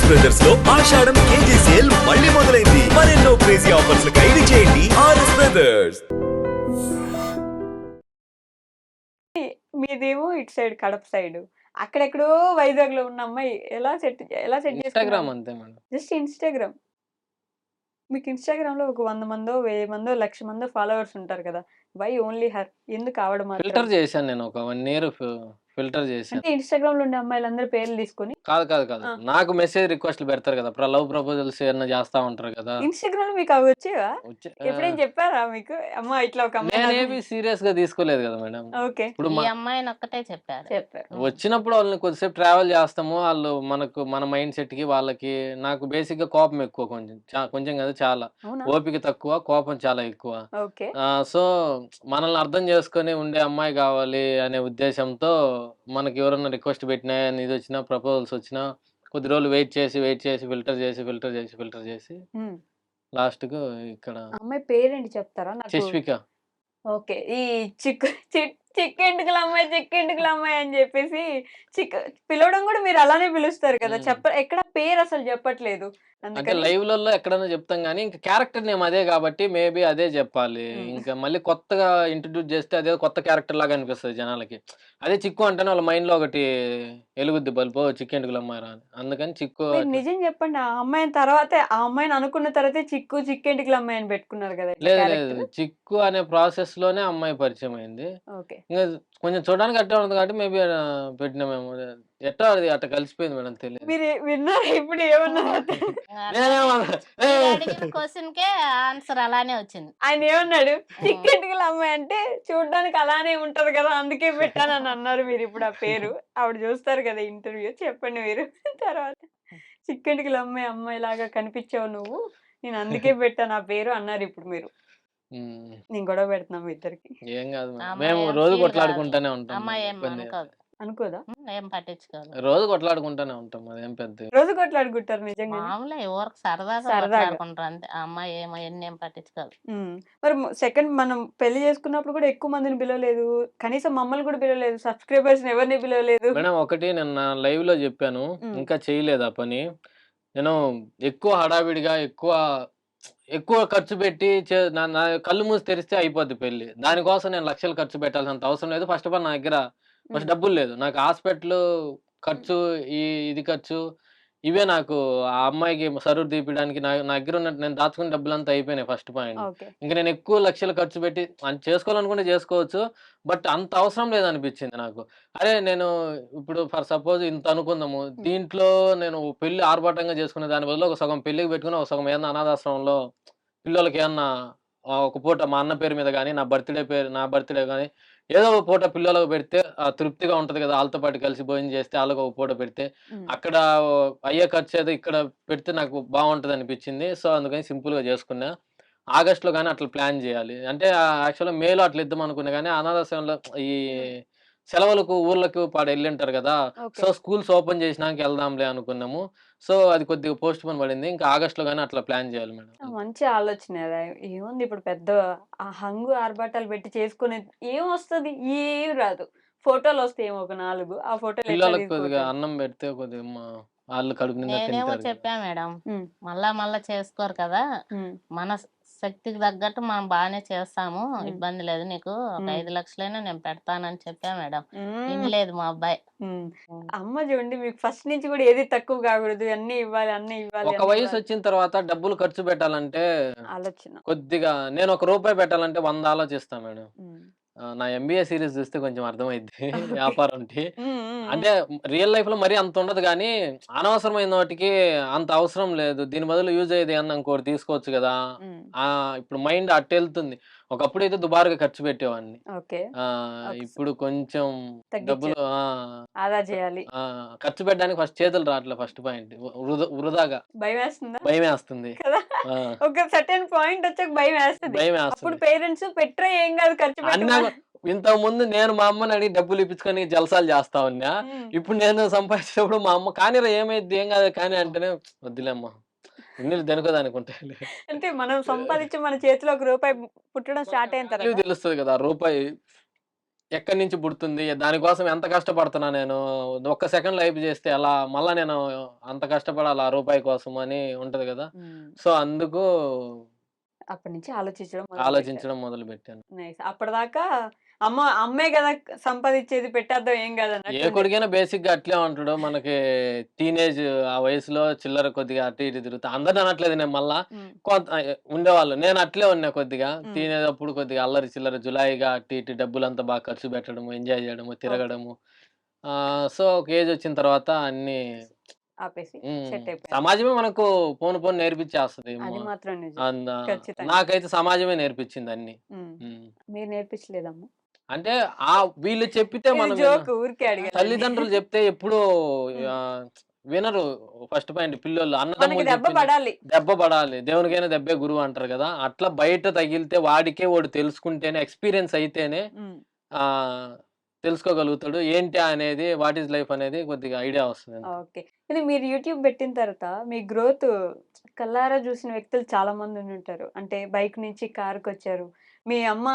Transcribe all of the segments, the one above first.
RS brothers లో ఆషాఢం KG sale మళ్ళీ మొదలైంది. మరెన్నో క్రేజీ ఆఫర్స్ ఖైదీ చేయండి ఆర్ఎస్ బ్రదర్స్. మీదేమో ఇటు సైడ్ కడప సైడ్, అక్కడెక్కడో వైజాగ్ లో ఉన్న అమ్మాయి ఎలా సెట్ ఇన్‌స్టాగ్రామ్ చేసుకున్నారు? అంతే మేడం. Just Instagram. మీకు ఇన్స్టాగ్రామ్ లో ఒక 100 మందో 1000 మందో 1,00,000 మందో ఫాలోవర్స్ ఉంటారు కదా, వై ఓన్లీ హర్? ఎందుకు ఆవిడ మాత్రం? ఫిల్టర్ చేశాను నేను ఒక 1 ఇయర్ ఫిల్టర్ చేశాను. అంటే ఇన్స్టాగ్రామ్ లో ఉండే అమ్మాయిలందరి పేర్లు తీసుకొని కాదు. ఆ. నాకు మెసేజ్ రిక్వెస్ట్‌లు పెడతారు కదా! లవ్ ప్రపోజల్స్ ఏమన్నా చేస్తా ఉంటారు కదా! ఇన్స్టాగ్రామ్ లో మీకు అవి వచ్చేవా? వచ్చే ఎప్పుడైనా చెప్పారా మీకు, అమ్మా ఇట్లా ఒక అమ్మాయి నేనేమి సీరియస్‌గా తీసుకోలేదు కదా మేడం. ఓకే ఇప్పుడు ఈ అమ్మాయినొక్కటే చెప్పారు. చెప్పారు. వచ్చినప్పుడు వాళ్ళని కొద్దిసేపు ట్రావెల్ చేస్తాము. ఆళ్ళు మన మైండ్ సెట్‌కి వాళ్ళకి నాకు బేసిక్‌గా కోపం ఎక్కువ కొంచెం. కొంచెం కాదు చాలా. అవునా? ఓపిక తక్కువ, కోపం చాలా ఎక్కువ. ఓకే. సో, మనల్ని అర్థం చేసుకొని ఉండే అమ్మాయి కావాలి అనే ఉద్దేశంతో మనకి ఎవరన్నా రిక్వెస్ట్ పెట్టినా, ఇదొచ్చినా, ప్రపోజల్స్ వచ్చినా కొద్ది రోజులు వెయిట్ చేసి ఫిల్టర్ చేసి ఉమ్. లాస్ట్‌కు ఇక్కడ అమ్మాయి పేరేంటి చెప్తారా నాకు? చష్విక. ఓకే. ఈ చిక్కెంటుకల అమ్మాయి అని జెప్పేసి పిలవడం గూడా మీరు అలానే పిలుస్తారు కదా! హ్మ్. ఎక్కడ పేరసలు జెప్పట్లేదు. అంటే అందుకని లైవ్‌లలో ఎక్కడైనా చెప్తాం గానీ, ఇంక క్యారెక్టర్ నేమ్ అదే గాబట్టి మేబీ అదే జెప్పాలి. హ్మ్. ఇంకా మళ్ళీ కొత్తగా ఇంట్రొడ్యూస్ జేస్తే అదేదో కొత్త క్యారెక్టర్ లాగా అనిపిస్తది జనాలకి. అదే చిక్కు అంటేనే వాళ్ళ మైండ్‌లో ఒకటి ఎలుగుద్ది బల్బు. చిక్కెంటుకులమ్మాయిరా అని. అందుకని చిక్కు మీరు అట్లా. నిజం జెప్పండి. ఆ అమ్మాయిని అనుకున్న తర్వాతే చిక్కెంటుకల అమ్మాయి అని పెట్టుకున్నారు గదా! ఇట్లా లేదు. క్యారెక్టర్. చిక్కు అనే ప్రాసెస్‌లోనే అమ్మాయి పరిచయమైంది. ఓకే. ఇంగ కొంచెం చూడడానికి అట్టే ఉంటది కాబట్టి మేబీ పెట్టినామేమో. ఎట్టో అది అట్ట కలిసిపోయింది మేడం తెలీదు. మీరు విన్నారా ఇప్పుడు ఏమన్నారో? నేనేమన్నా మీరు అడిగిన క్వశ్చన్‌కే ఆన్సర్ అలానే వచ్చింది. ఆయన ఏమన్నాడు? చిక్కెంటుకల అమ్మాయి అంటే చూడ్డానికి అలానే ఉంటది కదా! అందుకే పెట్టానని అన్నారు మీరిప్పుడు ఆ పేరు. ఆవిడ చూస్తారు కదా ఇంటర్వ్యూ. చెప్పండి మీరు తర్వాత. చిక్కెంటుకల అమ్మాయిలాగా కనిపించావు నువ్వు. నేను అందుకే పెట్టాను ఆ పేరు అన్నారిప్పుడు మీరు. హ్మ్. నేను గొడవ పెడుతున్నా మీ ఇద్దరికి. ఏం గాదు మేడం. అమ్మాయి మేము ఏం రోజు ఫీల్ కాదు. కొట్లాడుకుంటానే ఉంటాం. అమ్మాయి ఏం ఇబ్బంది అనుకోదు. అనుకోదా? ఏం పట్టించుకోదు. రోజు కొట్లాడుకుంటానే ఉంటాం. అదేం పెద్ద రోజు కొట్లాడుకుంటారు నిజంగానే? మామూలే ఊరక సరదాగా సరదాగా. కొట్లాడుకుంటారు అంతే. ఆ అమ్మాయి ఎన్ని ఏం పట్టించుకోదు. హ్మ్. మరి సెకండ్ మనం పెళ్లి చేసుకున్నప్పుడు కూడా ఎక్కువ మందిని పిలవలేదు. కనీసం మమ్మల్ని కూడా పిలవలేదు. సబ్‌స్క్రైబర్స్‌ని ఎవరిని పిలవలేదు. మేడం ఒకటి నిన్న లైవ్‌లో జెప్పాను. హ్మ్. ఇంకా చేయలేదు ఆ పని. నేను ఎక్కువ హడావిడిగా ఎక్కువ ఖర్చు పెట్టి నా నా కళ్ళు మూసి తెరిస్తే అయిపోద్ది పెళ్లి. దానికోసం నేను లక్షలు ఖర్చు పెట్టాల్సినంత అవసరం లేదు. ఫస్ట్ ఆఫ్ ఆల్ నా దగ్గర హ్మ్. డబ్బులు లేదు. నాకు హాస్పిటలు ఖర్చు, ఈ ఇది ఖర్చు ఇవే నాకు ఆ అమ్మాయికి సరువు తీపియడానికి నా దగ్గర ఉన్న నేను దాచుకున్న డబ్బులంతా అయిపోయినాయి ఫస్ట్ పాయింట్. ఓకే. ఇంక నేను ఎక్కువ లక్షలు ఖర్చు పెట్టి చేసుకోవాలనుకుంటే చేసుకోవచ్చు. బట్ అంత అవసరం లేదనిపించింది నాకు. అరే! నేను ఇప్పుడు ఫర్ సపోజ్ ఇంత అనుకుందాము. హ్మ్. దీంట్లో నేను పెళ్లి ఆర్భాటంగా చేసుకునే దాని బదులు ఒక సగం పెళ్ళికి పెట్టుకొని, ఒక సగం ఏదన్నా అనాథాశ్రమంలో పిల్లోలకేమన్నా ఒక పూట మా అన్న పేరు మీద గాని, నా బర్త్‌డే గాని ఏదో ఒక పూట పిల్లలకు పెడితే తృప్తిగా ఉంటది కదా! ఆళ్ళతో పాటు కలిసి భోజనం చేస్తే ఆళ్ళకి ఒక పూట పెడితే, హ్మ్. అక్కడ అయ్యే ఖర్చేదో ఇక్కడ పెడితే నాకు బావుంటదనిపించింది. సో, అందుకని సింపుల్‌గా చేసుకున్నా. ఆగస్ట్‌లో గాని అట్లా ప్లాన్ జేయాలి. అంటే యాక్చువల్‌గా మేలో అట్లా ఇద్దాం అనుకున్నా గానీ, అనాథాశ్రమంలో ఈ హ్మ్. సెలవులకు ఊర్లకు ఎళ్ళింటారు గదా! ఓకే. సో, స్కూల్స్ ఓపెన్ చేసినాక ఎళ్దాంలే అనుకున్నాము. సో, అది కొద్దిగా పోస్ట్‌పోన్ పడింది. ఇంకా ఆగస్ట్‌లో గాని అట్లా ప్లాన్ జేయాలి మేడం. మంచి ఆలోచనే అది. ఏముంది ఇప్పుడు పెద్ద ఆ హంగు ఆర్భాటాలు పెట్టి చేసుకునే ఏమొస్తది? ఏం రాదు. ఫోటోలొస్తాయేమో ఒక 4. ఆ ఫోటోలు ఎట్లా పిల్లలకి కొద్దిగా తీసిపోతారు? అన్నం పెడితే కొద్దిగా ఆళ్ళు కడుపు నిండా నేనేమో తింటారు గదా! చెప్పా మేడం. హ్మ్. మళ్ళా చేసుకోరు కదా! హ్మ్. మన శక్తికి తగ్గట్టు మనం బానే చేస్తాము. హ్మ్. ఇబ్బంది లేదు. నీకు ఒక హ్మ్. 5,00,000 నేను పెడతానని చెప్పా మేడం. హ్మ్. ఇనలేదు మా అబ్బాయి. హ్మ్. హ్మ్. అమ్మ చూడండి మీకు ఫస్ట్ నుంచి కూడా ఏది తక్కువ కాకూడదు. అన్నీ ఇవ్వాలి, అన్నీ ఇవ్వాలి, ఒక అన్నీ ఇవ్వాలి. వయసొచ్చిన తర్వాత డబ్బులు ఖర్చు పెట్టాలంటే ఆలోచన. కొద్దిగా నేను ఒక రూపాయి పెట్టాలంటే 100 ఆలోచిస్తా మేడం. హ్మ్. నా ఎంబీఏ సీరీస్ చూస్తే కొంచెం అర్థమైద్ది ఓకే. వ్యాపారంకి. హ్మ్. హ్మ్. హ్మ్. అంటే రియల్ లైఫ్‌లో మరీ అంత ఉండదు గానీ, అనవసరమైన వాటికి అంత అవసరం లేదు. దీని బదులు యూజ్ అయ్యేది ఏమన్నా ఇంకోటి తీసుకోవచ్చు గదా! హ్మ్. ఇప్పుడు మైండ్ అటెళ్తుంది. ఒకప్పుడైతే దుబారుగా ఖర్చు పెట్టేవాడిని. ఓకే. ఒక ఇప్పుడు కొంచెం డబ్బులు తగ్గిచ్చారు. ఆదా చేయాలి. ఖర్చు పెట్టడానికి చేతులు రావట్లే ఫస్ట్ పాయింట్. వృధాగా భయమేస్తుందా? భయమేస్తుంది. కదా! ఆ! ఒక సర్టెన్ పాయింట్ వచ్చాక భయమేస్తది. అప్పుడు భయమేస్తది. పేరెంట్స్ పెట్టరా ఏం కాదు ఖర్చు అన్నా పెట్టమా. ఇంతకుముందు నేను మా అమ్మని అడిగి డబ్బులు ఇప్పించుకొని జలసాలు చేస్తా ఉన్నా. హ్మ్. ఇప్పుడు నేను సంపాదించేటప్పుడు మా అమ్మ కానీరా ఏమైద్ది ఏం కాదు కానీ అంటేనే వద్దులే అమ్మ. ఎన్నీళ్ళు దేనికో దానికి ఉంటాయిలే. అంటే మనం సంపాదించి మన చేతిలో ఒక రూపాయి పుట్టడం స్టార్ట్ అయిన వాల్యూ తర్వాత తెలుస్తది కదా! రూపాయి ఎక్కడి నుంచి పుడుతుంది? దానికోసం ఎంత కష్టపడుతున్నా నేను? ఒక్క సెకండ్ లైఫ్ చేస్తే ఎలా? మళ్ళా నేను అంత కష్టపడాలా ఆ రూపాయి కోసం అని ఉంటది కదా! సో, అందుకు అప్పటి నుంచి ఆలోచించడం మొదలుపెట్టారు. ఆలోచించడం మొదలుపెట్టాను. నైస్. అప్పటిదాకా అమ్మే గదా సంపాదించేది, పెట్టేద్దాం ఏం ఏ కాదన్నట్టు కొడుకైనా బేసిక్‌గా అట్లే ఉంటాడు. మనకి టీనేజ్ ఆ వయసులో చిల్లర కొద్దిగా అటు ఇటు తిరుగుతా. అందరిని అనట్లేదు నేను మళ్ళా. ఉండేవాళ్ళు. నేను అట్లే ఉన్నా కొద్దిగా. టీనేజ్ అప్పుడు కొద్దిగా అల్లరి చిల్లర జులాయిగా అటు ఇటు డబ్బులంతా బాగా ఖర్చు పెట్టడము, ఎంజాయ్ చేయడము, తిరగడము. సో, ఒక ఏజ్ వచ్చిన తర్వాత అన్నీ ఆపేసి హ్మ్. సెట్ అయిపోయారు. సమాజమే మనకు పోను పోను నేర్పించేస్తది. అది మాత్రం నిజం. అంద ఖచ్చితంగా. నాకైతే సమాజమే నేర్పించింది అన్నీ. ఉమ్. హ్మ్. మీరు నేర్పించలేదమ్మా? అంటే వీళ్ళు చెప్పితే ఇది మనం జోక్, ఊరికే అడిగాను. తల్లిదండ్రులు చెప్తే ఎప్పుడూ హ్మ్. ఆహ్, వినరు. ఫస్ట్ పాయింట్ పిల్లోళ్ళు. మనకి అన్నదమ్ములు దెబ్బ చెప్పింది పడాలి. దెబ్బ పడాలి. దేవునికైనా దెబ్బే గురువు అంటారు గదా! అట్లా బయట తగిలితే వాడికే వాడు తెలుసుకుంటేనే ఎక్స్‌పీరియన్స్ అయితేనే ఉమ్. ఆహ్, తెలుసుకోగలుగుతాడు. ఏంటి అనేది వాట్ ఈస్ లైఫ్ అనేది కొద్దిగా ఐడియా వస్తదంతే. ఓకే. కానీ మీరు యూట్యూబ్ పెట్టిన తర్వాత మీ గ్రోత్ కళ్ళారా చూసిన వ్యక్తులు చాలా మంది ఉండుంటారు. అంటే బైక్ నుంచి కారుకొచ్చారు. మీ అమ్మ,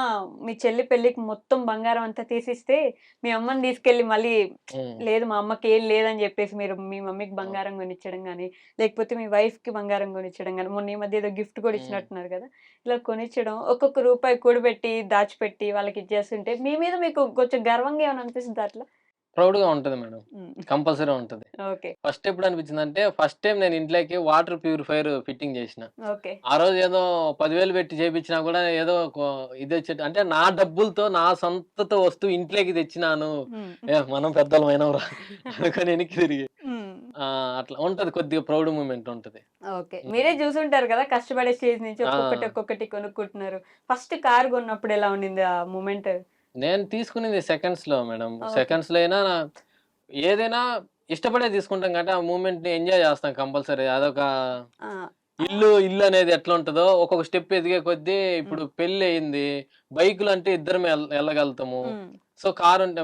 మీ చెల్లి పెళ్ళికి మొత్తం బంగారం అంతా తీసిస్తే, మీ అమ్మని తీసుకెళ్ళి మళ్ళీ హ్మ్. లేదు మా అమ్మకి ఏం లేదని చెప్పేసి మీరు మీ మమ్మీకి అవును. బంగారం కొనిచ్చడం గాని, లేకపోతే మీ వైఫ్‌కి బంగారం కొనిచ్చడం గాని, మొన్న ఈ మధ్య ఏదో గిఫ్ట్ కూడా హ్మ్. ఇచ్చినట్టున్నారు కదా! ఇలా కొనిచ్చడం, ఒక్కొక్క రూపాయి కూడబెట్టి, దాచిపెట్టి వాళ్ళకి ఇచ్చేస్తుంటే మీ మీద మీకు కొంచెం గర్వంగా ఏమైనా అనిపిస్తుందా అట్లా? ప్రౌడ్‌గా ఉంటది మేడం. హ్మ్. కంపల్సరీ ఉంటది. ఓకే. ఫస్ట్ ఎప్పుడు అనిపించిందంటే, ఫస్ట్ టైమ్ నేను ఇంట్లోకి వాటర్ ప్యూరిఫైయర్ ఫిట్టింగ్ చేసిన. ఓకే. ఆ రోజు ఏదో 10,000 పెట్టి చేపించినా కూడా ఏదో ఇదొచ్చేట అంటే నా డబ్బులతో నా సొంతతో వస్తువు ఇంట్లోకి తెచ్చినాను. హ్మ్. మనం పెద్దోళ్ళమైనాంరా అనుకోని వెనక్కి తిరిగి. హ్మ్. అట్లా ఉంటది కొద్దిగా ప్రౌడ్ మూమెంట్ ఉంటది. ఓకే. హ్మ్. మీరే జూసుంటారు గదా! కష్టపడే స్టేజ్ నుంచి ఆ! ఒక్కొక్కటి కొనుక్కుంటున్నారు. ఫస్ట్ కార్ గొన్నప్పుడు ఎలా ఉండింది ఆ మూమెంట్? నేను తీసుకునేది సెకండ్స్‌లో మేడం. ఓకే. సెకండ్స్‌లో అయినా ఏదైనా ఇష్టపడే తీసుకుంటాం కాబట్టి ఆ మూమెంట్‌ని ఎంజాయ్ చేస్తాం కంపల్సరీ. అదొక ఆ! ఇల్లు అనేది ఎట్లా ఉంటదో ఒక్కొక్క స్టెప్ ఎదిగే కొద్దీ ఇప్పుడు హ్మ్. పెళ్లయింది. బైకులంటే ఇద్దరమే ఎళ్ళగలుగుతాము. హ్మ్. సో, కారుంటే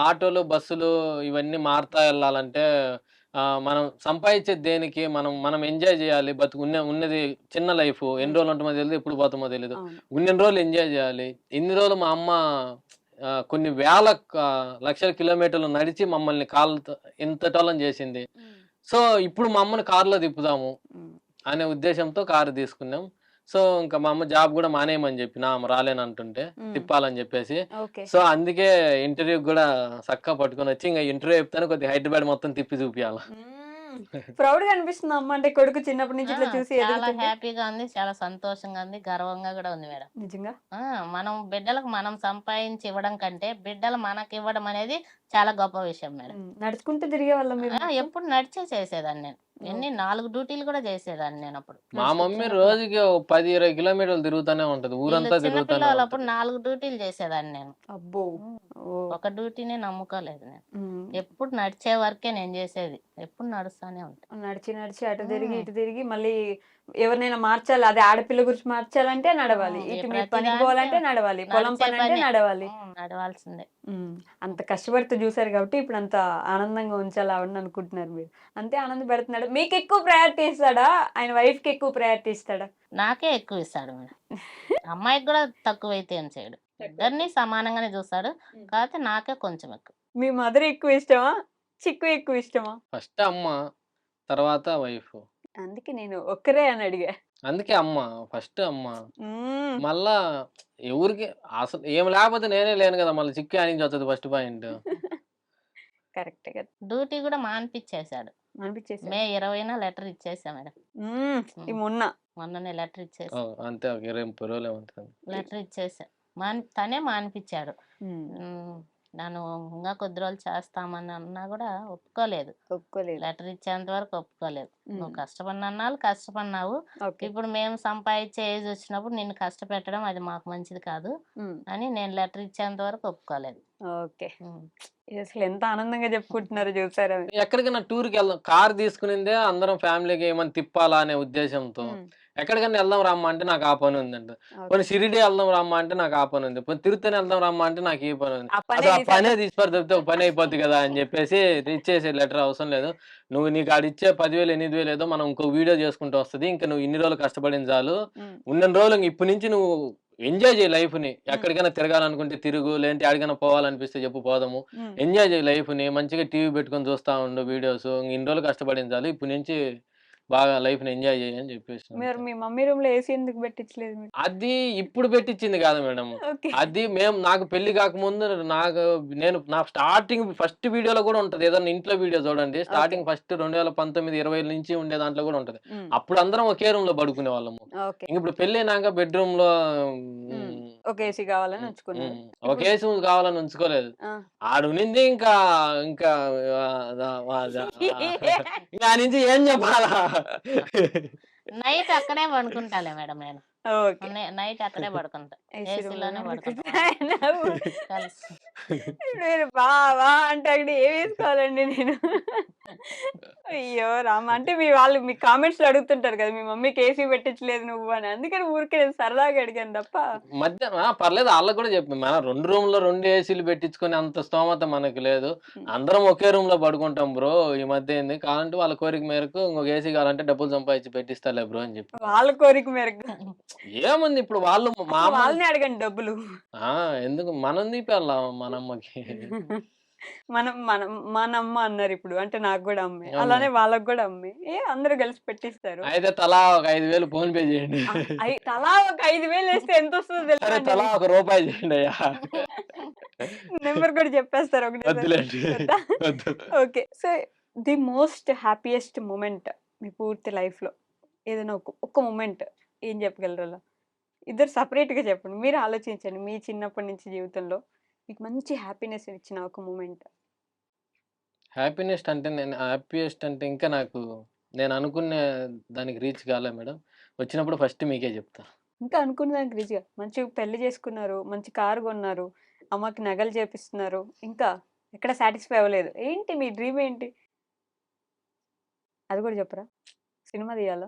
ఆటోలు, బస్సులు ఇవన్నీ మారుతా ఎళ్ళాలంటే మనం సంపాదించేది దేనికి? మనం ఎంజాయ్ జేయాలి. ఉన్నది చిన్న లైఫు. ఎన్ని హ్మ్. రోజులుంటామో తెలీదు. ఎప్పుడు పోతామో తెలీదు. అవును. ఉన్నన్ని రోజులు ఎంజాయ్ జేయాలి. ఇన్ని రోజులు మా అమ్మ కొన్ని వేల లక్షల కిలోమీటర్లు నడిచి మమ్మల్ని కాళ్ళతో ఇంతటోళ్ళని జేసింది. హ్మ్. సో, ఇప్పుడు మా అమ్మని కారులో తిప్పుదాము హ్మ్. అనే ఉద్దేశ్యంతో కారు తీసుకున్నాం. సో, ఇంక మా అమ్మ జాబ్ గూడా మానేయమని జెప్పిన. ఆమె రాలేనంటుంటే హ్మ్. తిప్పాలని జెప్పేసి. ఓకే. సో, అందుకే ఇంటర్వ్యూకి గూడా సక్కగా పట్టుకొనొచ్చి ఇంగ ఇంటర్వ్యూ చెప్తాను కొద్దిగా హైదరాబాద్ మొత్తం తిప్పి చూపియాల. హ్మ్. ప్రౌడ్‌గా అనిపిస్తుందా అమ్మ అంటే కొడుకు చిన్నప్పటి నుంచి ఆ! ఇట్లా చూసి చాలా ఎదుగుతుంటే? హ్యాపీగా ఉంది. చాలా సంతోషంగా ఉంది. గర్వంగా గూడా ఉంది మేడం. నిజంగా? ఆ! మనం బిడ్డలకు మనం సంపాదించి ఇవ్వడం కంటే, బిడ్డలు మనకివ్వడం అనేది చాలా గొప్ప విషయం మేడం. హ్మ్. నడుచుకుంటూ తిరిగేవాళ్ళా మీరు మొత్తం? ఎప్పుడు నడిచే చేసేదాన్ని నేను. ఎన్ని ఓకే. 4 డ్యూటీలు గూడా చేసేదాన్ని నేనప్పుడు. మా నడుచుకుంటూ మమ్మీ చిన్నప్పుడు. రోజుకి ఓ 10, 20 కిలోమీటర్లు తిరుగుతానే ఉంటది. వీళ్ళు ఊరంతా చిన్న తిరుగుతానే పిల్లలప్పుడు ఉంటది. 4 డ్యూటీలు చేసేదాన్ని నేను. అబ్బో! హ్మ్. ఓహ్! ఒక డ్యూటీనే నమ్ముకోలేదు నేను. హ్మ్. ఎప్పుడు నడిచే వరకే నేను జేసేది. ఎప్పుడు నడుస్తానే ఉంటా. నడిచి అటు తిరిగి, హ్మ్. ఇటు తిరిగి మళ్ళీ ఎవరినైనా మార్చాలి. అదే ఆడపిల్ల గురించి మార్చాలంటే నడవాలి. ఏ ఇటు మీరు పనికి ప్రతిదానికి పోవాలంటే నడవాలి. పొలం నడిచే పనంటే పనే. నడవాలి. నడవాల్సిందే. హ్మ్. అంత కష్టపడుతూ జూసారు గాబట్టి ఇప్పుడంత ఆనందంగా ఉంచాలి ఆవిడని అనుకుంటున్నారు మీరు. అంతే ఆనందపెడుతున్నాడా? మీకెక్కువ ప్రయారిటీ ఇస్తాడా? ఆయన వైఫ్‌కి ఎక్కువ ప్రయారిటీ ఇస్తాడా? నాకే ఎక్కువిస్తాడు మేడం. అమ్మాయికి గూడా తక్కువైతే ఏం చేయడు. తక్కువైతే. ఇద్దరిని సమానంగానే జూస్తాడు. హ్మ్. కాపోతే నాకే కొంచెం ఎక్కువ. మీ మదర్ ఎక్కువ ఇష్టమా? చిక్కు ఎక్కువ ఇష్టమా? ఫస్ట్ అమ్మ, తర్వాత వైఫు. అందుకే నేను ఒక్కరే అని అడిగా. అందుకే అమ్మ. ఫస్ట్ అమ్మ. హ్మ్. మళ్ళా ఎవరికి అసలు ఏమి లేకపోతే నేనే లేను గదా! మళ్ళీ చిక్కు యాడ నుంచి వత్తది ఫస్ట్ పాయింట్. కరెక్టే కదా! డ్యూటీ గూడా మానిపిచ్చేసాడు. అనిపిచ్చేసాడు. మే 20న లెటర్ ఇచ్చేసా మేడం. హ్మ్. ఈ హ్మ్. మొన్న. మొన్ననే లెటర్ ఇచ్చేసా. అంతే ఒక 20, 30 రోజులేమో ఉంటది. లెటర్ ఇచ్చేసా. తనే మానిపిచ్చాడు. హ్మ్. హ్మ్. నన్ను ఇంగా కొద్ది రోజులు చేస్తామని అన్నా గూడా ఒప్పుకోలేదు. ఒప్పుకోలేదు. లెటర్ ఇచ్చేంత వరకు ఒప్పుకోలేదు. హ్మ్. నువ్వు కష్టపడినన్నాళ్ళు కష్టపడినావు. ఓకే. ఇప్పుడు మేము సంపాదించే ఏజ్ వచ్చినప్పుడు నిన్ను కష్టపెట్టడం అది మాకు మంచిది కాదు హ్మ్. అని నేను లెటర్ ఇచ్చేంత వరకు ఒప్పుకోలేదు. ఓకే. హ్మ్. అసలు ఎంత ఆనందంగా చెప్పుకుంటున్నారో చూసారా మీరు? ఎక్కడికైనా టూర్‌కెళ్దాం. కార్ తీసుకునిందే అందరం ఫ్యామిలీగా ఏమన్నా తిప్పాలా అనే ఉద్దేశ్యంతో. హ్మ్. ఎక్కడికైనా ఎళ్దాం రమ్మా అంటే నాకు ఆ పనుందంట. ఓకే. పోనీ షిరిడీ ఎళ్దాం రమ్మా అంటే నాకు ఆ పనుంది. పోనీ తిరుత్తని ఎళ్దాం రమ్మా అంటే నాకు ఈ పనుంది. ఆ పనే అసలు ఆ పనే తీసేద్దాం. తీసి తప్పితే ఒక పని అయిపోద్ది కదా! అని చెప్పేసి ఇచ్చేసే లెటర్ అవసరం లేదు. నీకు ఆడిచ్చే 10,000, 8,000 ఏదో మనం ఇంకో వీడియో చేసుకుంటే వస్తది. ఇంక నువ్వు ఇన్ని రోజులు కష్టపడింది చాలు. హ్మ్. ఉన్నన్ని రోజులు ఇప్పటి నుంచి నువ్వు ఎంజాయ్ చేయి లైఫ్‌ని. ఎక్కడికైనా తిరగాలనుకుంటే తిరుగు. లేదంటే ఎక్కడికైనా పోవాలనిపిస్తే చెప్పు పోదాము. హ్మ్. ఎంజాయ్ చేయి లైఫ్‌ని. మంచిగా టీవీ పెట్టుకొని చూస్తా ఉండు వీడియోస్. ఇన్ని రోజులు కష్టపడింది చాలు. ఇప్పటి నుంచి బాగా లైఫ్‌ని ఎంజాయ్ చెయ్యి అని చెప్పేసి మరి అంతే. మీ మమ్మీ రూమ్‌లో ఏసీ ఎందుకు పెట్టించలేదు మీరు? అది ఇప్పుడు పెట్టించింది కాదు మేడం. ఓకే. అది నాకు పెళ్లి కాకముందు నా స్టార్టింగ్ ఫస్ట్ వీడియోలో కూడా ఉంటది. ఏదన్నా ఇంట్లో వీడియో చూడండి. ఓకే. స్టార్టింగ్ ఫస్ట్ 2019, 20 నుంచి ఉండే దాంట్లో కూడా ఉంటది. హ్మ్. అప్పుడు అందరం ఒకే రూమ్‌లో పడుకునేవాళ్ళము. ఓకే. ఇప్పుడు పెళ్లయినాక బెడ్‌రూమ్‌లో హ్మ్. హ్మ్. ఒక ఏసీ కావాలని హ్మ్. ఉంచుకున్నారు. హ్మ్. ఇప్పుడు ఒకేసి కావాలని ఉంచుకోలేదు. ఆ! ఆడునింది ఇంకా ఇంకా ఇంక ఆ నుంచి ఏం చెప్పాలా? నైట్ అక్కడే పడుకుంటాలే మేడం నేను. ఓకే. నైట్ అక్కడే పడుకుంటా. ఏసీ ఏసీలోనే రూమ్‌లోనే పడుకుంటాం. నవ్వు. కలిసి. మీరు బా బా అంటే అక్కడ ఏమేసుకోవాలండి నేను? అయ్యో రామా! అంటే మీ కామెంట్స్‌లో అడుగుతుంటారు కదా! మీ మమ్మీకి ఏసీ పెట్టించలేదు నువ్వు అని. అందుకని ఊరికే నేను సరదాగా అడిగాను తప్ప పర్లేదు ఆళ్ళకి గూడా చెప్పా. మనం 2 రూమ్‌లో 2 ఏసీలు పెట్టించుకునే అంత స్తోమత మనకు లేదు. హ్మ్. అందరం ఒకే రూమ్‌లో పడుకుంటాం బ్రో. ఈ మధ్య ఏంది కావాలంటే వాళ్ళ కోరిక మేరకు ఇంకొక ఏసీ కావాలంటే డబ్బులు సంపాదించి పెట్టిస్తాలే బ్రో అని చెప్పా. వాళ్ళ కోరిక మేరకు. ఏముంది ఇప్పుడు వాళ్ళు మా అమ్మని వాళ్ళనే అడగండి డబ్బులు. ఆ! ఎందుకు మనం తీపియాల మనమ్మకి. మనం మనం మనమ్మ అన్నారిప్పుడు. అంటే నాకు గూడా అమ్మే. అవును. అలానే వాళ్ళకి గూడా అమ్మే. అందరూ కలిసి పెట్టిస్తారు. అయితే తలా ఒక 5,000 ఫోన్ పే చేయండి. తలా ఒక 5,000 ఏస్తే ఎంతొస్తదో తెలుసా సరే అండి తలా మీకు? ఒక రూపాయి చేయండయ్యా. నంబర్ కూడా చెప్పేస్తారు ఒకటేసారి. వద్దులేండి. వద్దా? వద్దు. Okay. So, the most happiest moment మీ పూర్తి లైఫ్‌లో ఏదైనా ఒక్క మొమెంట్ ఏం చెప్పగలరు అలా? ఇద్దరు సెపరేట్‌గా చెప్పండి. మీరు ఆలోచించండి. మీ చిన్నప్పటి నుంచి జీవితంలో మీకు మంచి హ్యాపీనెస్ ఇచ్చిన ఒక మొమెంట్. హ్యాపీయెస్ట్ అంటే ఇంకా నేను అనుకునే దానికి రీచ్ కాలే మేడం. వచ్చినప్పుడు ఫస్ట్ మీకే చెప్తా. ఇంకా అనుకున్న దానికి రీచ్‌గా మంచిగా పెళ్లి చేసుకున్నారు. మంచి కారు కొన్నారు. అమ్మకి నగలు చేపిస్తున్నారు. ఇంకా ఎక్కడ సాటిస్ఫై అవ్వలేదు. ఏంటి మీ డ్రీమ్ ఏంటి? అది కూడా చెప్పరా? సినిమా తీయాలా?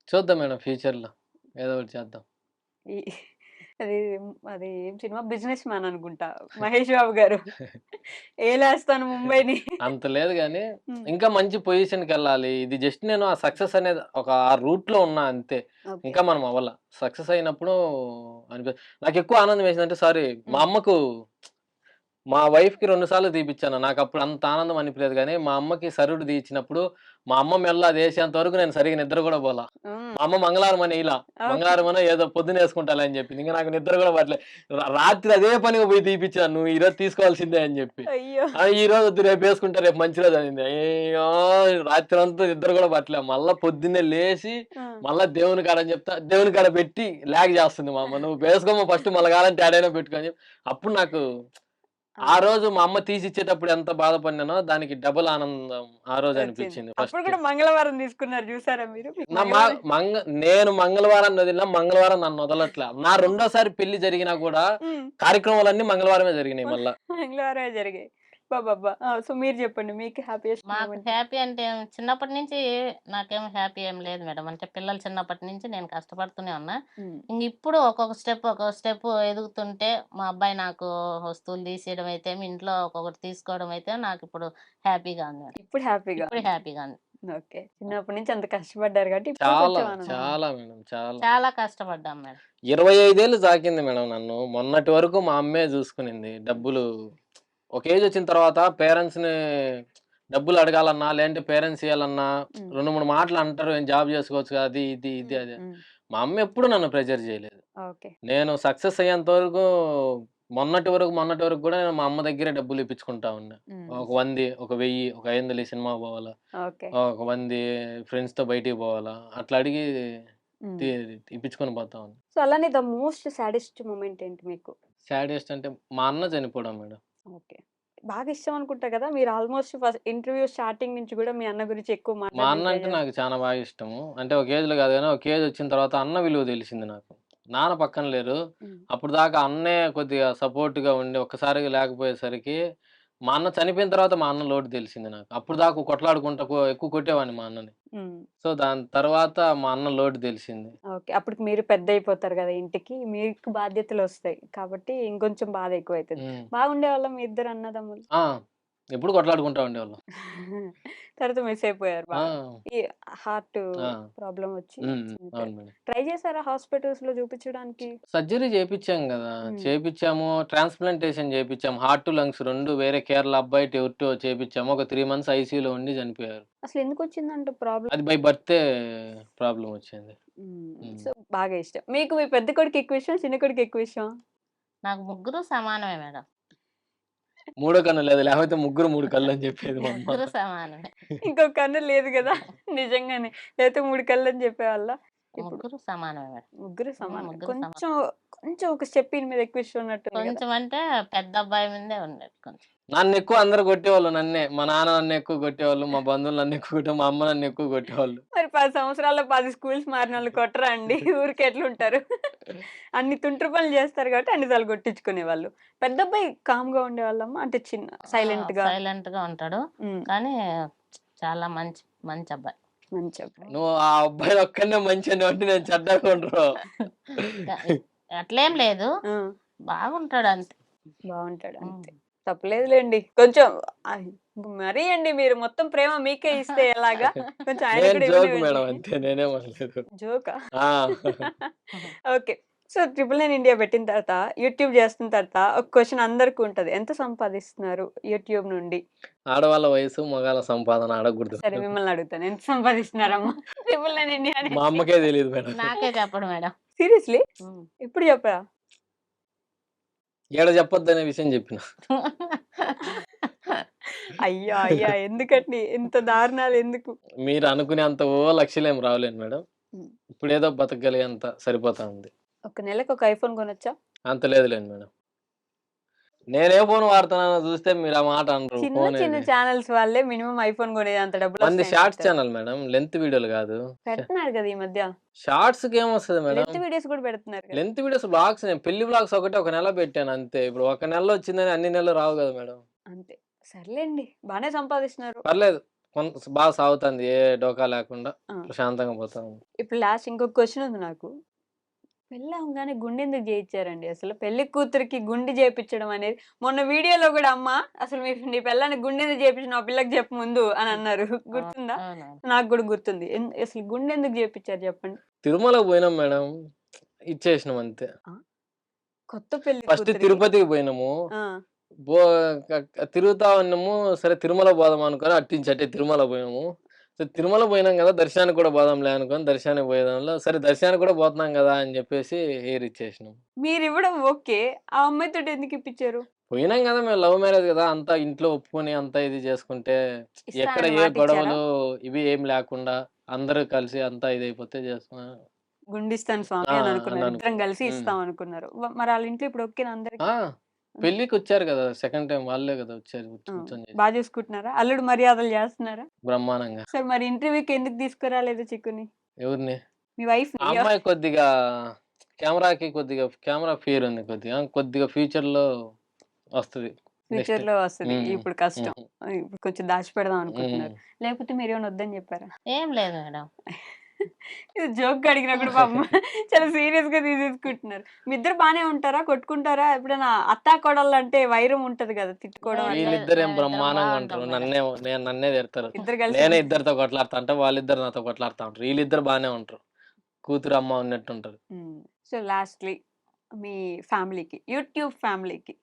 చూద్దాం మేడం ఫ్యూచర్‌లో ఏదో ఒకటి చేద్దాం. ఈ అది అది ఏం సినిమా 'బిజినెస్ మ్యాన్' అనుకుంటా. మహేష్ బాబు గారు. ఏలేస్తాను ముంబైని. అంత లేదు గానీ, హ్మ్. ఇంకా మంచి పొజిషన్‌కెళ్ళాలి. ఇది జస్ట్ నేను ఆ సక్సెస్ అనేది ఆ రూట్‌లో ఉన్నా అంతే. ఓకే. ఇంకా మనం అవ్వల. సక్సెస్ అయినప్పుడు అనిపి నాకెక్కువ ఆనందం వేసిందంటే మా హ్మ్. అమ్మకు మా వైఫ్‌కి 2 సార్లు తీపిచ్చాను. నాకప్పుడు అంత ఆనందం అనిపియలేదు గానీ, మా అమ్మకి సరుడు తీయించినప్పుడు, మా అమ్మ మెడలో అదేసేంత వరకు నేను సరిగ్గా నిద్ర గూడా పోలా. హ్మ్. మా అమ్మ మంగళహారం అని ఎయలా. ఓకే. మంగళహారం అనో ఏదో పొద్దునేసుకుంటాలే అని జెప్పింది. ఇంక నాకు నిద్ర గూడా పట్టలే. రాత్రి అదే పనిగా పోయి తీపిచ్చాను. నువ్వు ఈరోజు తీసుకోవాల్సిందే అని జెప్పి. అయ్యో! ఈరోజు వద్దు రేపేసుకుంటా రేపు మంచి రోజు అనింది. అయ్యో! రాత్రంతా నిద్ర గూడా పట్టలే. మళ్ళా పొద్దున్నే లేసి, ఆ! మళ్ళా దేవుని కాడ అని చెప్తా. దేవుని కాడ పెట్టి జేస్తుంది మా అమ్మ. "నువ్వు వేసుకోమ్మా ఫస్ట్ మళ్ళా కావాలంటే ఏడైనా పెట్టుకో" అని చెప్పి. అప్పుడు నాకు ఆ! ఆ రోజు మా అమ్మ తీసిచ్చేటప్పుడు ఎంత బాధపడినానో, దానికి డబుల్ ఆనందం ఆ రోజు వచ్చింది. అనిపిచ్చింది అప్పుడు ఫస్ట్. కూడా మంగళవారం తీసుకున్నారు చూసారా మీరు? మీకు నా మా మంగళవారం మంగ నేను మంగళవారాన్ని వదిలినా, మంగళవారం నన్నొదలట్ల. నా రెండోసారి పెళ్లి జరిగినా గూడా, హ్మ్. కార్యక్రమాలన్నీ మంగళవారమే జరిగినాయి మళ్ళా. మంగళవారమే జరిగాయి. అబ్బబ్బబ్బా! సో, మీరు చెప్పండి. మీకు హ్యాపీయెస్ట్ మాకు మూమెంట్? హ్యాపీ అంటే చిన్నప్పటి నుంచి నాకేం హ్యాపీ ఏం లేదు మేడం. అంటే పిల్లలు చిన్నప్పటి నుంచి నేను కష్టపడుతూనే ఉన్నా. హ్మ్. ఇప్పుడు ఒక్కొక్క స్టెప్ ఎదుగుతుంటే మా అబ్బాయి నాకు వస్తువులు తీసియడం అయితేమి, ఇంట్లో ఒక్కొక్కటి తీసుకోవడం అయితే నాకిప్పుడు హ్యాపీగా ఉంది మేడం. ఇప్పుడు హ్యాపీగా. ఇప్పుడు హ్యాపీగా ఉంది. ఓకే. చిన్నప్పటి నుంచి అంత కష్టపడ్డారు కాబట్టి ఇప్పుడు చాలా, కొంచెం ఆనందం. చాలా మేడం. చాలా. చాలా కష్టపడ్డాం మేడం. 25 ఏళ్ళు సాకింది మేడం నన్ను. మొన్నటి వరకు మా అమ్మే జూసుకునింది. డబ్బులు ఒక ఏజొచ్చిన తర్వాత పేరెంట్స్‌ని డబ్బులు అడగాలన్నా, లేదంటే పేరెంట్స్ ఇయ్యాలన్నా హ్మ్. 2, 3 మాటలు అంటారు. "ఏం జాబ్ జేసుకోవచ్చు కదా!" అది, ఇది, ఇది, హ్మ్. అది. హ్మ్. మా అమ్మ ఎప్పుడు నన్ను ప్రెషర్ జేయలేదు. ఓకే. నేను సక్సెస్ అయ్యేంత వరకు మొన్నటి వరకు గూడా నేను మా అమ్మ దగ్గరే డబ్బులు ఇప్పించుకుంటా ఉన్నా. హ్మ్. ఒక 100, ఒక 1000, ఒక 500 ఈ సినిమాకి పోవాలా, ఓకే. ఒక 100 ఫ్రెండ్స్‌తో బయటికి పోవాలా, అట్లా అడిగి తి హ్మ్. ఇప్పించుకొని పోతా ఉన్నా. సో, అలానే ద మోస్ట్ సాడెస్ట్ మూమెంట్ ఏంటి మీకు? సాడెస్ట్ అంటే మా అన్న చనిపోవడం మేడం. ఓకే. బాగా ఇష్టం అనుకుంటా కదా! మీరు ఆల్‌మోస్ట్ ఇంటర్వ్యూ స్టార్టింగ్ నుంచి గూడా మీ అన్న గురించి ఎక్కువ మా మాట్లాడడానికి అన్న ట్రై అంటే చేస్తున్నారు. నాకు చానా బాగా ఇష్టము. అంటే ఒక ఏజ్‌లో కాదు గానీ, ఒక ఏజ్ వచ్చిన తర్వాత అన్న విలువ తెలిసింది నాకు. నాన్న పక్కన లేరు. హ్మ్. అప్పటిదాకా అన్నే కొద్దిగా సపోర్ట్‌గా ఉండి ఒక్కసారిగా లేకపోయేసరికి, మా అన్న చనిపోయిన తర్వాత మా అన్న లోటు తెలిసింది నాకు. అప్పటిదాకా కొట్లాడుకుంటా ఎక్కువ కొట్టేవాడిని మా అన్నని. హ్మ్. సో, దాని తర్వాత మా అన్న లోటు తెలిసింది. ఓకే. అప్పటికి మీరు పెద్దయిపోతారు గదా ఇంటికి. మీకు బాధ్యతలొస్తాయి. కాబట్టి ఇంకొంచెం బాధ ఎక్కువైతది. హ్మ్. బాగుండేవాళ్ళా మీ ఇద్దరు అన్నదమ్ములు? ఆ! ఎప్పుడు కొట్లాడుకుంటా ఉండేవాళ్ళం. తర్వాత మిస్ అయిపోయారు ఆ! బాగా. ఈ హార్ట్ ఆ! ప్రాబ్లమ్ వచ్చి చనిపోయారు. అవును మేడం. ట్రై చేసారా హాస్పిటల్స్‌లో చూపించడానికి? సర్జరీ చేపిచ్చాం గదా! హ్మ్. చేపిచ్చాము. ట్రాన్స్‌ప్లాంటేషన్ చేపిచ్చాము. హార్ట్, లంగ్స్ 2 వేరే కేరళ అబ్బాయి ఎవరిటో చేపిచ్చాము. ఒక 3 మంత్స్ ఐసీయూలో ఉండి చనిపోయారు. అసలు ఎందుకొచ్చిందంట ప్రాబ్లమ్? అది బై బర్తే ప్రాబ్లమ్ వచ్చింది. సో, బాగా ఇష్టం. మీకు మీ పెద్ద కొడుకు ఎక్కువ ఇష్టమా? చిన్న కొడుకు ఎక్కువ ఇష్టమా? నాకు ముగ్గురు సమానమే మేడం. మూడో కన్ను లేదు. లేకపోతే ముగ్గురు 3 కళ్ళని చెప్పేది మా అమ్మ. ముగ్గురు సమానమే. ఇంకో కన్ను లేదు గదా! నిజంగానే. లేకపోతే 3 కళ్ళని చెప్పేవాళ్ళా? ఇప్పుడు ముగ్గురు సమానమే మేడం. ముగ్గురు సమానం. ముగ్గురు సమానం. కొంచెం ఒక స్టెప్ ఈయన మీద ఎక్కువ ఇష్టం ఉన్నట్టుంది గదా! కొంచెం అంటే పెద్ద అబ్బాయి మీదే ఉండేది కొంచెం. నన్నెక్కువ అందరూ కొట్టేవాళ్ళు నన్నే. మా నాన్న నన్ను ఎక్కువ కొట్టేవాళ్ళు. మా బంధువులు నన్ను ఎక్కువ కొట్టేవాళ్ళు. మా అమ్మ నన్ను ఎక్కువ కొట్టేవాళ్ళు. మరి 10 సంవత్సరాల్లో 10 స్కూల్స్ మారినోళ్ళు కొట్టరా అండి? ఊరికే ఎట్లుంటారు? అన్ని తుంట్ర పనులు చేస్తారు కాబట్టి అన్ని సార్లు కొట్టించుకునేవాళ్ళు. పెద్ద అబ్బాయి కామ్‌గా ఉండేవాళ్ళమ్మా? అంటే సైలెంట్‌గా. సైలెంట్‌గా ఉంటాడు. హ్మ్. కానీ చాలా మంచి అబ్బాయి. మంచి అబ్బాయి. నువ్వు ఆ అబ్బాయి ఒక్కడినే మంచోడిని అంటే నేను చెడ్డగా ఉండరు. అట్లేం లేదు. ఆ! బాగుంటాడు అంతే. బావుంటాడు అంతే. హ్మ్. తప్పులేదులెండి. కొంచెం ఆహ్, మరీ అండి మీరు మొత్తం ప్రేమ మీకే ఇస్తే ఎలాగా? కొంచెం ఆయన నేను కూడా జోక్ మేడం ఇవ్వనివ్వండి. అంతే. నేనేమనలేదు. జోకా? ఆ! ఓకే. సో, 999 ఇండియా పెట్టిన తర్వాత, యూట్యూబ్ చేస్తున్న తర్వాత ఒక క్వెషన్ అందరికి ఉంటది. ఎంత సంపాదిస్తున్నారు యూట్యూబ్ నుండి? ఆడవాళ్ళ వయసు, మగాళ్ళ సంపాదన అడగకూడదు సరే మేడం. మిమ్మల్ని అడుగుతాను. ఎంత సంపాదిస్తున్నారమ్మా? 999 ఇండియా మా అనేసి. అమ్మకే తెలీదు మేడం. నాకే చెప్పడు మేడం. సీరియస్లీ? హ్మ్. ఎప్పుడు చెప్పరా? ఈడ చెప్పొద్దనే విషయం చెప్పిన. అయ్యా! అయ్యా! ఎందుకండి? ఇంత దారుణాలు ఎందుకు? మీరు అనుకునేంత లక్షలేం రావులేండి మేడం. హ్మ్. ఇప్పుడేదో బతకగలిగేంత సరిపోతా ఉంది. ఒక నెలకి ఒక ఐఫోన్ కొనొచ్చా? అంత లేదులేండి మేడం. నేనే ఫోన్ వాడుతున్నానో చూస్తే మీరు ఆ మాట అనరు. చిన్న ఫోన్ చిన్న ఏది? ఛానెల్స్ వాళ్ళే మినిమమ్ ఐఫోన్ కొనేంత మంది డబ్బులొస్తాయని షార్ట్స్ పెట్టారు. Channel madam. లెంత్ వీడియోలు కాదు. పెడుతున్నారు కదా ఈ మధ్య. షార్ట్స్‌కి ఏమొస్తది మేడం? లెంత్ వీడియోస్ కూడా పెడుతున్నారు కదా. లెంత్ వీడియోస్ వ్లాగ్స్ నేను పెళ్లి వ్లాగ్స్ ఒకటే ఒక నెల పెట్టాను అంతే. ఇప్పుడు ఒక నెలలో వచ్చిందని అన్ని నెలలు రావు కదా మేడం. అంతే. సర్లేండి. బానే సంపాదిస్తున్నారు. పర్లేదు. బాగా సాగుతుంది. ఏ డోకా లేకుండా ఆ! ప్రశాంతంగా పోతా ఉంది. ఇప్పుడు లాస్ట్ ఇంకొక క్వెషన్ ఉంది నాకు. పెళ్లి అవ్వంగానే గుండెందుకు చేయిచ్చారండి అసలు? పెళ్లి కూతురికి గుండు చేపిచ్చడం అనేది మొన్న వీడియోలో గూడా అమ్మ అసలు నీ పెళ్ళానికి గుండెందుకు చేపిచ్చినావు ఆ పిల్లకి చెప్పు ముందు అని అన్నారు. గుర్తుందా? అవునవును. నాకు గూడా గుర్తుంది. అసలు గుండెందుకు చేపిచ్చారు చెప్పండి? తిరుమలకి పోయినాం మేడం. ఇచ్చేసినాం అంతే. ఆ! కొత్త పెళ్లి ఫస్ట్ కూతురికి తిరుపతికి పోయినాము. ఆ! బో తిరుగుతా ఉన్నాము. సరే తిరుమల పోదాం అనుకోని అట్టించి అట్టే తిరుమల పోయాము. సో, తిరుమల పోయినాం కదా! దర్శనానికి కూడా పోదాంలే అనుకోని దర్శనానికి పోయేదాంలో సరే దర్శనానికి కూడా పోతున్నాం కదా! అని చెప్పేసి హెయిర్ ఇచ్చేసినాం. మీరివ్వడం ఓకే. ఆ అమ్మాయితోటి ఎందుకు ఇప్పిచ్చారు? పోయినాం కదా! మేము లవ్ మ్యారేజ్ కదా! అంతా ఇంట్లో ఒప్పుకొని అంతా ఇది చేసుకుంటే ఎక్కడ ఇస్తానని ఏ మాటిచ్చారా? గొడవలు ఇవి ఏమి లేకుండా అందరూ కలిసి అంతా ఇదైపోతే చేసుకున్నా గుండిస్తాను స్వామి ఆ! అని అని అనుకున్నారు. ఇద్దరం అనుకున్నాం. కలిసి ఇస్తాం అనుకున్నారు. మరి ఆళ్ళ ఇంట్లో ఇప్పుడు ఓకేనా అందరికి? ఆ! పెళ్ళికొచ్చారు కదా! సెకండ్ టైమ్ వాళ్ళే కదా! వచ్చారు. ఆ! కూర్చొని చేసి బా చూసుకుంటున్నారా? అల్లుడు మర్యాదలు చేస్తున్నారా? బ్రహ్మాండంగా. సరే మరి ఇంటర్వ్యూకి ఎందుకు తీసుకురాలేదు చిక్కుని? ఎవరిని? మీ వైఫ్‌ని. ఆ అమ్మాయి కొద్దిగా కెమెరా ఫియర్ ఉంది కొద్దిగా. కొద్దిగా ఫ్యూచర్‌లో వస్తది. నెక్స్ట్. ఫ్యూచర్‌లో వస్తది. హ్మ్. ఇప్పుడు కష్టం. హుహు. ఇప్పుడు కొంచెం దాచిపెడదాం హ్మ్. అనుకుంటున్నారు. లేకపోతే మీరేమైనా వద్దని చెప్పారా? ఏం లేదు మేడం. ఇది జోక్‌గా అడిగినా కూడా పాపం చాలా సీరియస్‌గా తీసేసుకుంటున్నారు. మీ ఇద్దరు బానే ఉంటారా? కొట్టుకుంటారా? ఎప్పుడైనా అత్తా కోడళ్ళంటే వైరం ఉంటది కదా! తిట్టుకోవడం లేదు అట్లా. లేదు. వీళ్ళిద్దరేం మేమిద్దరం బ్రహ్మాండంగా బాగుంటాం ఉంటారు. మేడం. నన్నే తిడతారు. ఇద్దరు కలిసి నేనే ఇద్దరితో కొట్లాడతా అంటే వాళ్ళిద్దరు నాతో కొట్లాడుతా ఉంటారు. వీళ్ళిద్దరు బానే ఉంటారు. కూతురు, అమ్మ ఉన్నట్టుంటారు. సో లాస్ట్‌లీ మీ ఫ్యామిలీకి, యూట్యూబ్ ఫ్యామిలీకి,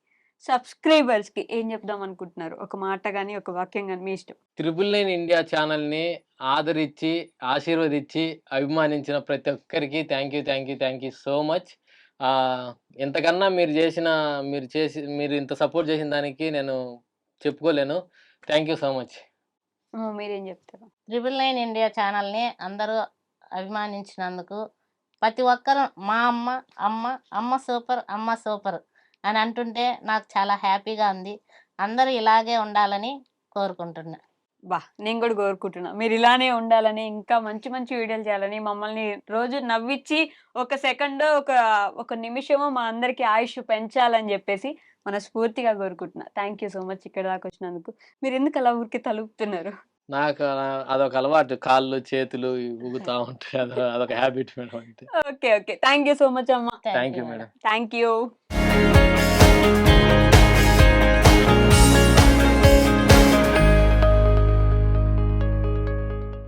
సబ్స్క్రైబర్స్‌కి ఏం చెప్దాం అనుకుంటున్నారు? ఒక మాట గాని, ఒక వాక్యం గాని మీ ఇష్టం. 999 ఇండియా ఛానల్‌ని ఆదరించి, ఆశీర్వదించి, అభిమానించిన ప్రతి ఒక్కరికి థ్యాంక్ యూ సో మచ్. ఆహ్, ఇంతకన్నా మీరు ఇంత సపోర్ట్ చేసిన దానికి నేను చెప్పుకోలేను. Thank you so much. మీరేం చెప్తారు? 999 ఇండియా ఛానల్‌ని అందరూ అభిమానించినందుకు ప్రతి ఒక్కరు మా అమ్మ సూపర్ అని అంటుంటే నాకు చాలా హ్యాపీగా ఉంది. అందరూ ఇలాగే ఉండాలని కోరుకుంటున్నా. నేను కూడా కోరుకుంటున్నా. మీరు ఇలానే ఉండాలని, ఇంకా మంచి మంచి వీడియోలు చేయాలని, మమ్మల్ని రోజు నవ్విచ్చి, ఒక సెకండో, ఒక నిమిషమో మా అందరికి ఆయుష్ పెంచాలని చెప్పేసి మనస్ఫూర్తిగా కోరుకుంటున్నా. థ్యాంక్ యూ సో మచ్ ఇక్కడ దాకా వచ్చినందుకు. మీరెందుకు అలా ఊరికే తలుపుతున్నారు? నాకు అదొక అలవాటు. కాళ్ళు, చేతులు ఊగుతా ఉంటాయి. అదొక హ్యాబిట్ మేడం అంతే. Okay. Thank you so much అమ్మ. Thank you madam. Thank you.